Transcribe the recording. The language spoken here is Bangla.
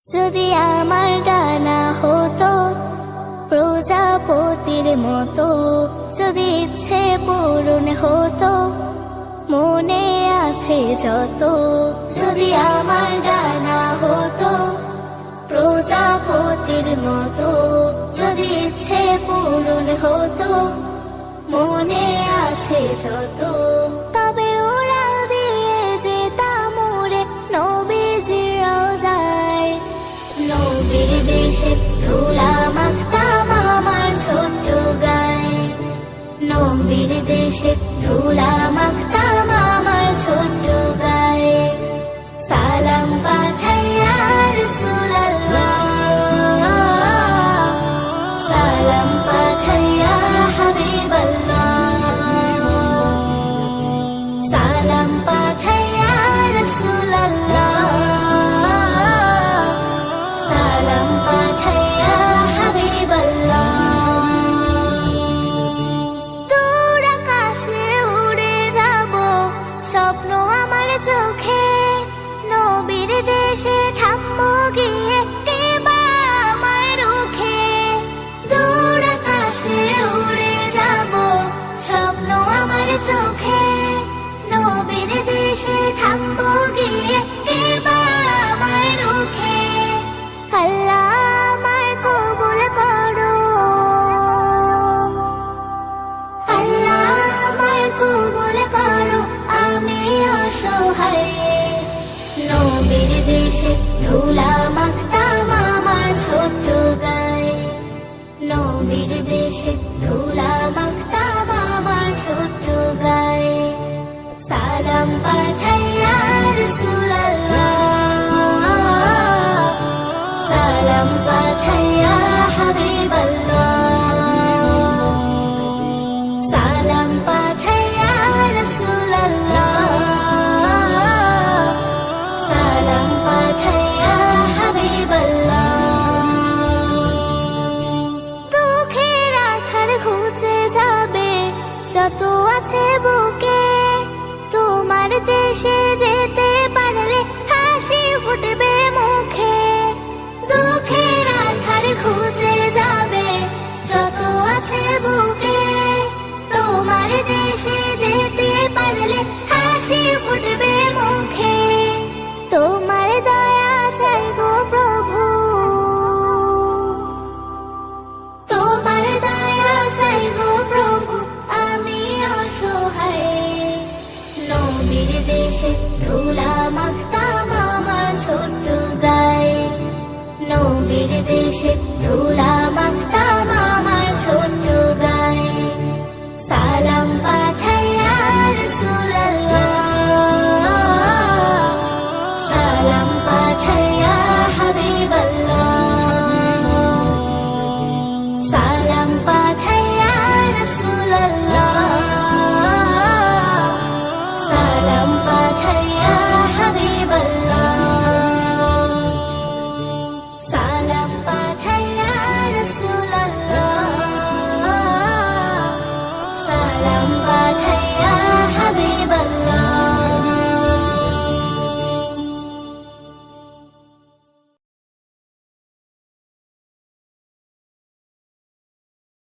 যদি আমার ডানা হতো প্রজাপতির মতো, যদি ইচ্ছে পূরণ হতো মনে আছে যত। যদি আমার ডানা হতো প্রজাপতির মতো, যদি ইচ্ছে পূরণ হতো মনে আছে যত। তবে উড়াল দিয়ে যেতাম উড়ে নবীজির রওজায়, নবীর দেশে ধুলা মাখতাম আমার ছোট্ট গায়ে, নবীর দেশে ধুলা মাখতাম আমার ছোট্ট গায়ে। সালাম পাঠাইয়া রাসূলুল্লাহ, সালাম পাঠাইয়া হাবিবাল্লাহ, সালাম পাঠাইয়া রাসূলুল্লাহ, সালাম পাঠাইয়া হাবিবাল্লাহ। দূর আকাশে উড়ে যাব স্বপ্ন আমার চোখে, নবীর দেশে থামবো গিয়ে কেবা আমায় রুখে। দূর আকাশে উড়ে যাব স্বপ্ন আমার চোখে, নবীর দেশে থামবো গিয়ে কেবা আমায় রুখে। আল্লাহ আমায় কবুল করো, আল্লাহ আমায় কবুল করো, আমি অসহায়। নবীর দেশে ধুলা মাখতাম আমার ছোট্ট গায়ে, নবীর দেশে ধুলা মাখতাম আমার ছোট্ট গায়ে। সালাম পাঠাইয়া রাসূলুল্লাহ, সালাম পাঠাইয়া হাবিবাল্লাহ, সালাম পাঠাইয়া রাসূলুল্লাহ, সালাম পাঠাইয়া হাবিবাল্লাহ। দুঃখের আধার ঘুচে যাবে যত আছে বুকে, তোমার দেশে যেতে পারলে হাসি ফুটবে মুখে। দুঃখের আধার ঘুচে যাবে যত আছে বুকে, তোমার দেশে যেতে পারলে হাসি ফুটবে মুখে। তোমার দয়া চাই গো প্রভু, তোমার দয়া চাই গো প্রভু, আমি অসহায়। নবীর দেশে ধুলা মাখতাম আমার ছোট্ট গায়ে, নবীর দেশে ধুলা মাখতাম আমার ছোট্ট গায়ে। সালাম পাঠাইয়া রাসূলুল্লাহ, সালাম পাঠাইয়া হাবিবাল্লাহ, সালাম পাঠাইয়া রাসূলুল্লাহ, সালাম পাঠাইয়া হাবিবাল্লাহ, সালাম পাঠাইয়া রাসূলুল্লাহ, সালাম